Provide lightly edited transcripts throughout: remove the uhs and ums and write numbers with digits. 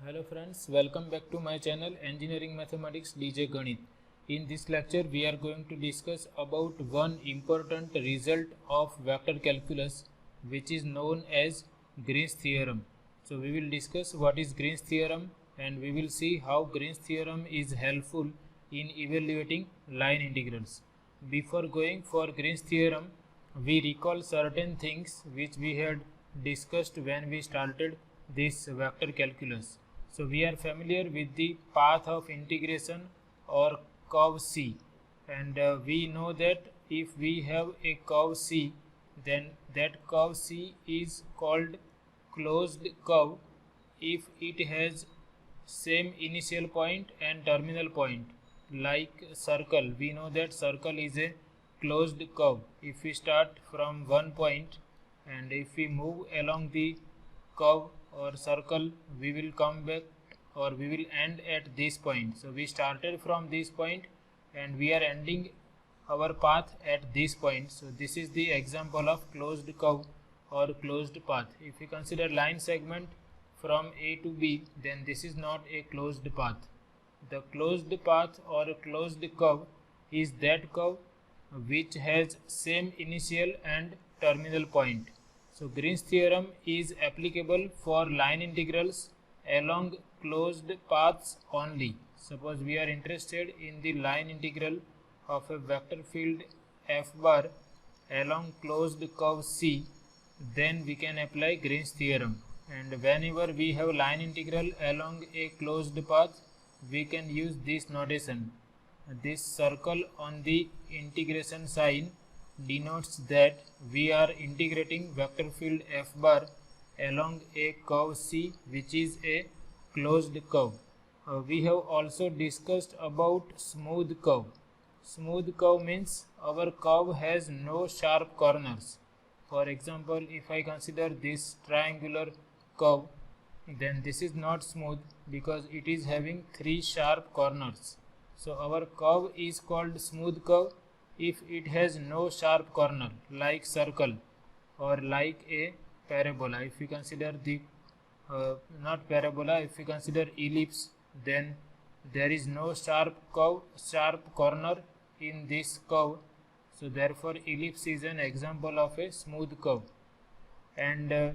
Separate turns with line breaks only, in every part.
Hello friends, welcome back to my channel Engineering Mathematics DJ Ganit. In this lecture we are going to discuss about one important result of vector calculus which is known as Green's theorem. So we will discuss what is Green's theorem and we will see how Green's theorem is helpful in evaluating line integrals. Before going for Green's theorem, we recall certain things which we had discussed when we started this vector calculus. So we are familiar with the path of integration or curve C, and we know that if we have a curve C, then that curve C is called closed curve if it has same initial point and terminal point. Like circle, we know that circle is a closed curve. If we start from one point and if we move along the curve or circle, we will come back or we will end at this point. So we started from this point and we are ending our path at this point. So this is the example of closed curve or closed path. If we consider line segment from A to B, then this is not a closed path. The closed path or closed curve is that curve which has same initial and terminal point. So Green's theorem is applicable for line integrals along closed paths only. Suppose we are interested in the line integral of a vector field f bar along closed curve C, then we can apply Green's theorem. And whenever we have line integral along a closed path, we can use this notation. This circle on the integration sign denotes that we are integrating vector field f bar along a curve C which is a closed curve. We have also discussed about smooth curve. Smooth curve means our curve has no sharp corners. For example, if I consider this triangular curve, then this is not smooth because it is having three sharp corners. So our curve is called smooth curve if it has no sharp corner, like circle or like a parabola. If we consider the not parabola, if we consider ellipse, then there is no sharp corner in this curve. So therefore ellipse is an example of a smooth curve. And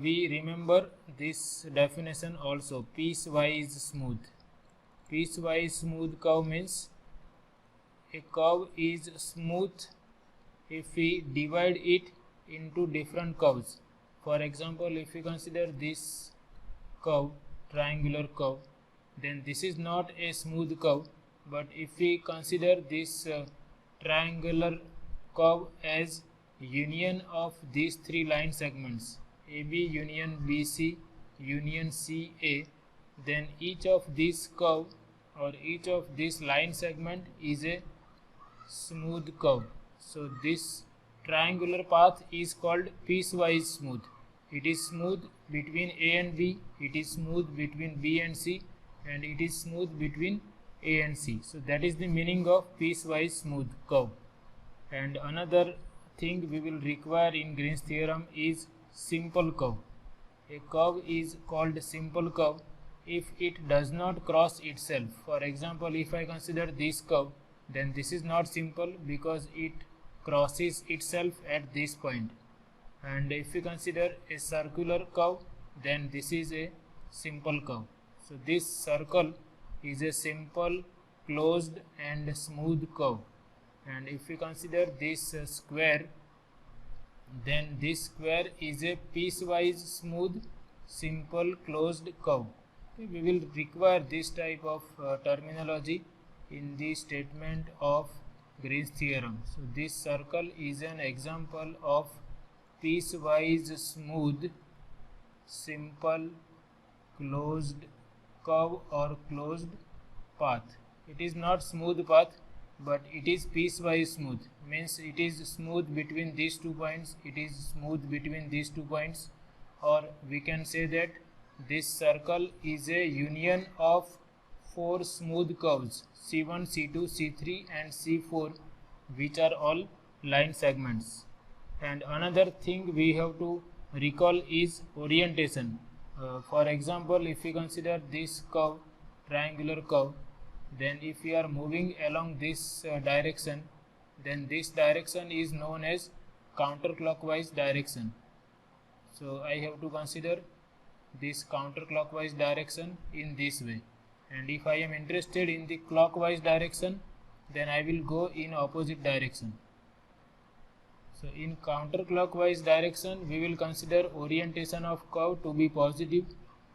we remember this definition also, piecewise smooth. Piecewise smooth curve means a curve is smooth if we divide it into different curves. For example, if we consider this curve, triangular curve, then this is not a smooth curve, but if we consider this triangular curve as union of these three line segments, AB union BC union CA, then each of these curve or each of this line segment is a smooth curve. So this triangular path is called piecewise smooth. It is smooth between A and B, it is smooth between B and C, and it is smooth between A and C. So that is the meaning of piecewise smooth curve. And another thing we will require in Green's theorem is simple curve. A curve is called simple curve if it does not cross itself. For example, if I consider this curve, then this is not simple because it crosses itself at this point. And if we consider a circular curve, then this is a simple curve. So this circle is a simple, closed and smooth curve. And if we consider this square, then this square is a piecewise smooth, simple, closed curve. Okay, we will require this type of terminology in the statement of Green's theorem. So this circle is an example of piecewise smooth, simple, closed curve or closed path. It is not smooth path, but it is piecewise smooth. Means it is smooth between these 2 points, it is smooth between these 2 points, or we can say that this circle is a union of 4 smooth curves, C1, C2, C3 and C4, which are all line segments. And another thing we have to recall is orientation. For example, if we consider this curve, triangular curve, then if we are moving along this direction, then this direction is known as counterclockwise direction. So I have to consider this counterclockwise direction in this way, and if I am interested in the clockwise direction, then I will go in opposite direction. So in counterclockwise direction we will consider orientation of curve to be positive,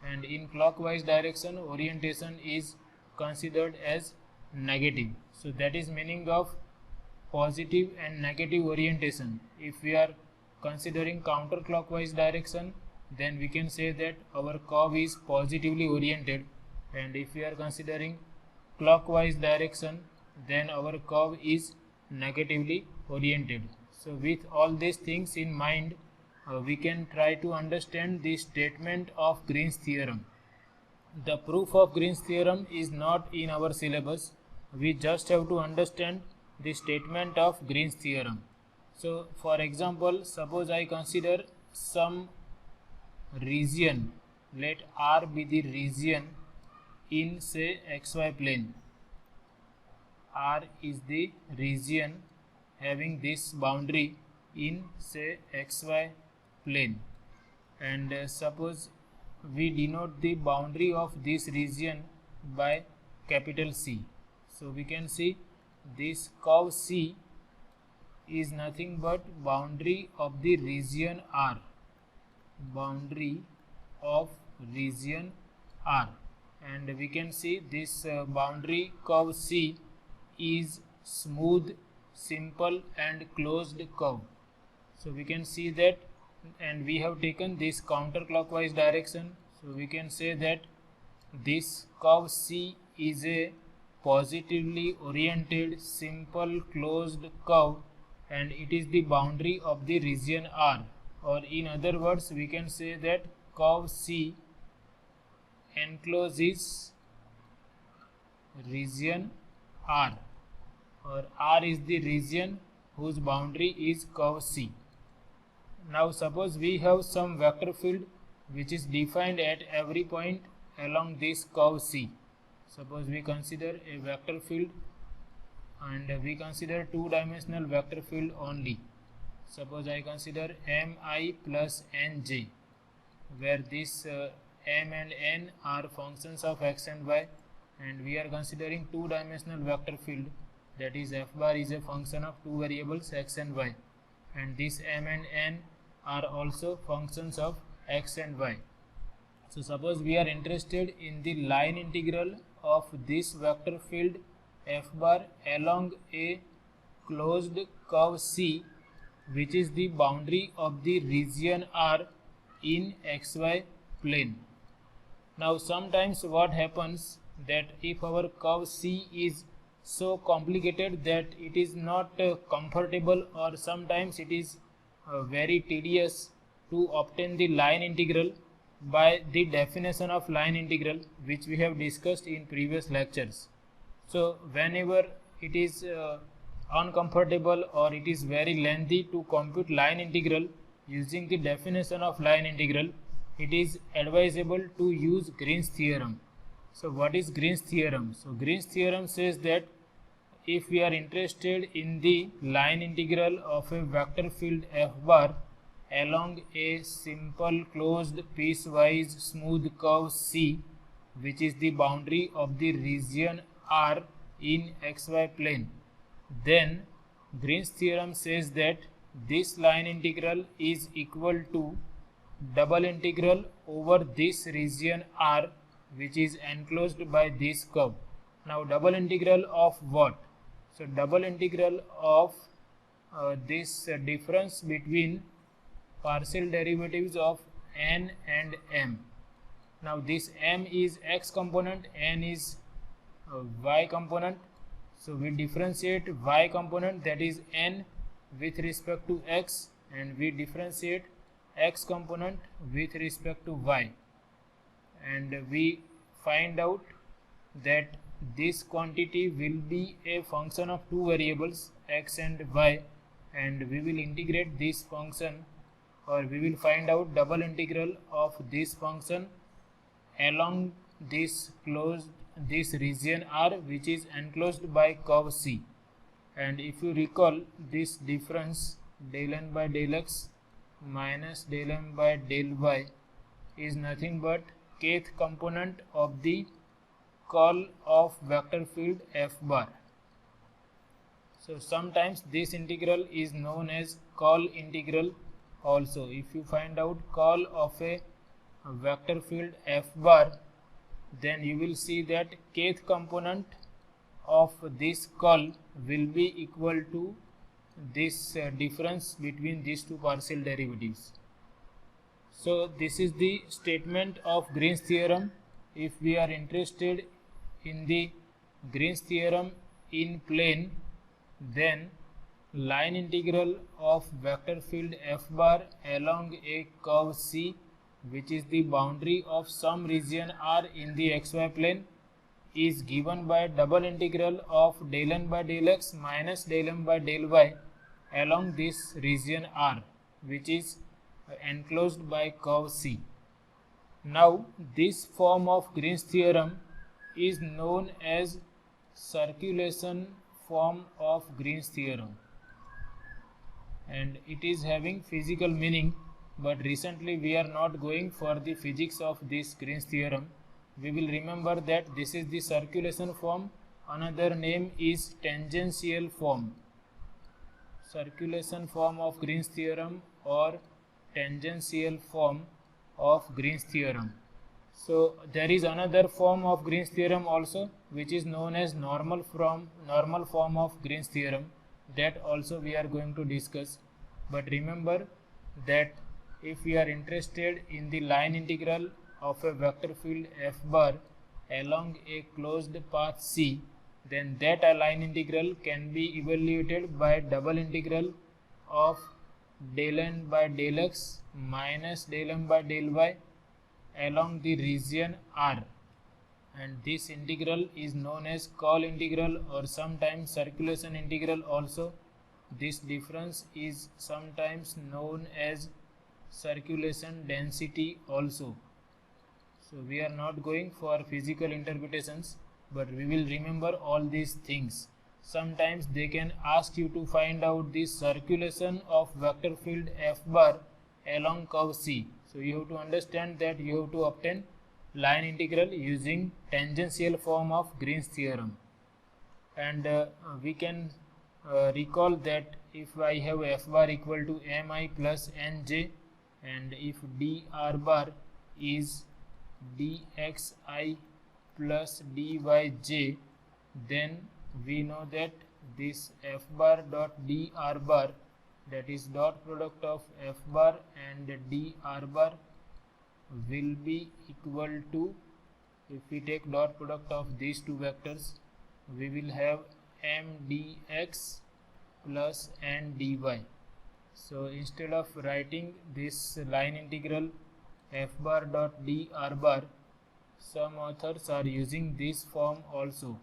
and in clockwise direction orientation is considered as negative. So that is meaning of positive and negative orientation. If we are considering counterclockwise direction, then we can say that our curve is positively oriented, and if we are considering clockwise direction, then our curve is negatively oriented. So with all these things in mind, we can try to understand the statement of Green's theorem. The proof of Green's theorem is not in our syllabus. We just have to understand the statement of Green's theorem. So for example, suppose I consider some region, let R be the region in say xy plane. R is the region having this boundary in say xy plane, and suppose we denote the boundary of this region by capital C. So we can see this curve C is nothing but boundary of the region R, boundary of region R, and we can see this boundary curve C is smooth, simple and closed curve. So we can see that, and we have taken this counterclockwise direction, so we can say that this curve C is a positively oriented simple closed curve, and it is the boundary of the region R, or in other words we can say that curve C encloses region R, or R is the region whose boundary is curve C. Now suppose we have some vector field which is defined at every point along this curve C. Suppose we consider a vector field, and we consider two-dimensional vector field only. Suppose I consider mi plus nj, where this m and n are functions of x and y, and we are considering two-dimensional vector field, that is f bar is a function of two variables x and y, and this m and n are also functions of x and y. So suppose we are interested in the line integral of this vector field f bar along a closed curve C, which is the boundary of the region R in xy plane. Now sometimes what happens that if our curve C is so complicated that it is not comfortable, or sometimes it is very tedious to obtain the line integral by the definition of line integral, which we have discussed in previous lectures. So whenever it is uncomfortable or it is very lengthy to compute line integral using the definition of line integral, it is advisable to use Green's theorem. So what is Green's theorem? So Green's theorem says that if we are interested in the line integral of a vector field f bar along a simple closed piecewise smooth curve C, which is the boundary of the region R in xy plane, then Green's theorem says that this line integral is equal to double integral over this region R, which is enclosed by this curve. Now double integral of what? So double integral of this difference between partial derivatives of n and m. Now this m is x component, n is y component. So we differentiate y component, that is n, with respect to x, and we differentiate x component with respect to y, and we find out that this quantity will be a function of two variables x and y, and we will integrate this function, or we will find out double integral of this function along this region R, which is enclosed by curve C. And if you recall, this difference del n by del x minus del m by del y is nothing but kth component of the curl of vector field f bar. So sometimes this integral is known as curl integral also. If you find out curl of a vector field f bar, then you will see that kth component of this curl will be equal to this difference between these two partial derivatives. So this is the statement of Green's theorem. If we are interested in the Green's theorem in plane, then line integral of vector field f bar along a curve C, which is the boundary of some region R in the xy plane, is given by double integral of del n by del x minus del m by del y along this region R, which is enclosed by curve C. Now this form of Green's theorem is known as circulation form of Green's theorem, and it is having physical meaning, but recently we are not going for the physics of this Green's theorem. We will remember that this is the circulation form. Another name is tangential form. Circulation form of Green's theorem or tangential form of Green's theorem. So there is another form of Green's theorem also, which is known as normal form of Green's theorem. That also we are going to discuss. But remember that if we are interested in the line integral of a vector field f bar along a closed path C, then that line integral can be evaluated by double integral of del n by del x minus del m by del y along the region R, and this integral is known as curl integral or sometimes circulation integral also. This difference is sometimes known as circulation density also. So we are not going for physical interpretations, but we will remember all these things. Sometimes they can ask you to find out the circulation of vector field f bar along curve C. So you have to understand that you have to obtain line integral using tangential form of Green's theorem. And we can recall that if I have f bar equal to mi plus nj, and if dr bar is dxi plus dyj, then we know that this f bar dot dr bar, that is dot product of f bar and dr bar, will be equal to, if we take dot product of these two vectors, we will have m dx plus n dy. So instead of writing this line integral f bar dot dr bar, some authors are using this form also,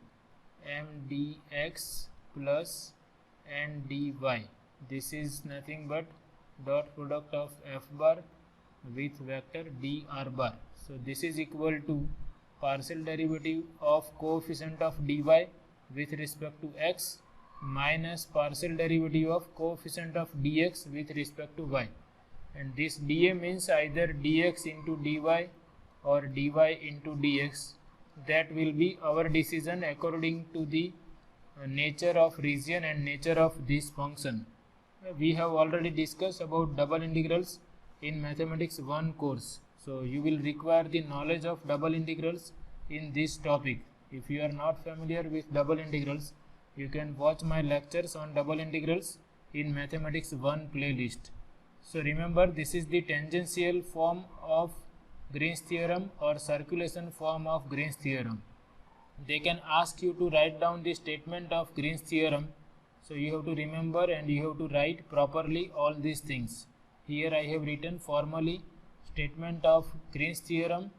m dx plus n dy. This is nothing but dot product of f bar with vector dr bar. So this is equal to partial derivative of coefficient of dy with respect to x minus partial derivative of coefficient of dx with respect to y. And this dA means either dx into dy or dy into dx. That will be our decision according to the nature of region and nature of this function. We have already discussed about double integrals in mathematics 1 course. So you will require the knowledge of double integrals in this topic. If you are not familiar with double integrals, you can watch my lectures on double integrals in mathematics 1 playlist. So remember, this is the tangential form of Green's theorem or circulation form of Green's theorem. They can ask you to write down the statement of Green's theorem. So you have to remember and you have to write properly all these things. Here I have written formally statement of Green's theorem,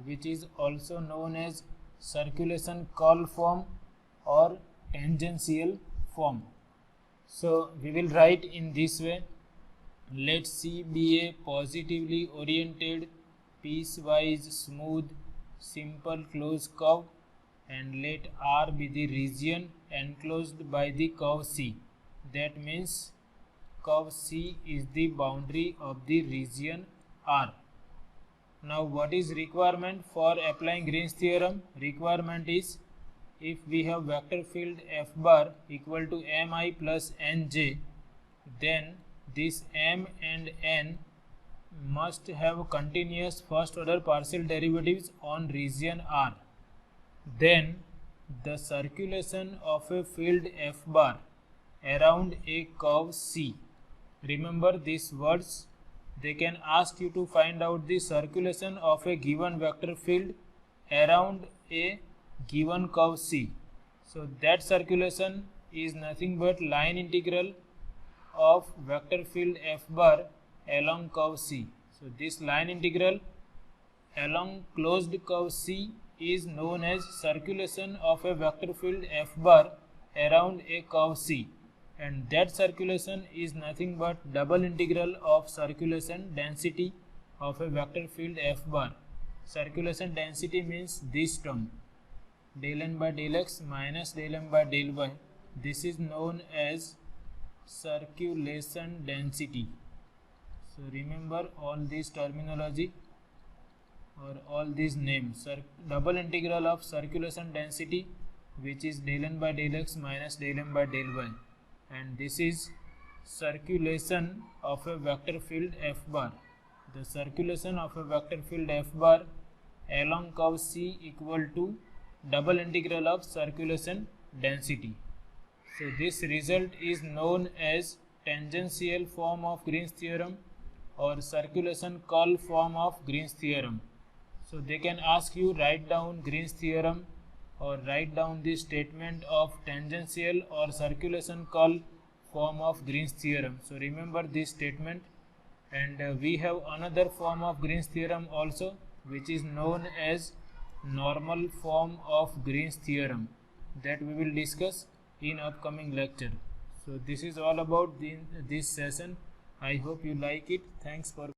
which is also known as circulation curl form or tangential form. So we will write in this way: let C be a positively oriented, piecewise smooth, simple closed curve, and let R be the region enclosed by the curve C. That means curve C is the boundary of the region R. Now what is requirement for applying Green's theorem? Requirement is, if we have vector field F bar equal to Mi plus Nj, then this M and N must have continuous first order partial derivatives on region R. Then the circulation of a field F bar around a curve C. Remember these words. They can ask you to find out the circulation of a given vector field around a given curve C. So that circulation is nothing but line integral of vector field F bar along curve C. So this line integral along closed curve C is known as circulation of a vector field F bar around a curve C, and that circulation is nothing but double integral of circulation density of a vector field F bar. Circulation density means this term, del n by del x minus del m by del y. This is known as circulation density. So remember all this terminology or all these names. Double integral of circulation density, which is del n by del x minus del m by del y, and this is circulation of a vector field F bar. The circulation of a vector field F bar along curve C equal to double integral of circulation density. So this result is known as tangential form of Green's theorem or circulation curl form of Green's theorem. So they can ask you write down Green's theorem or write down the statement of tangential or circulation curl form of Green's theorem. So remember this statement, and we have another form of Green's theorem also, which is known as normal form of Green's theorem, that we will discuss in upcoming lecture. So this is all about this session. I hope you like it. Thanks for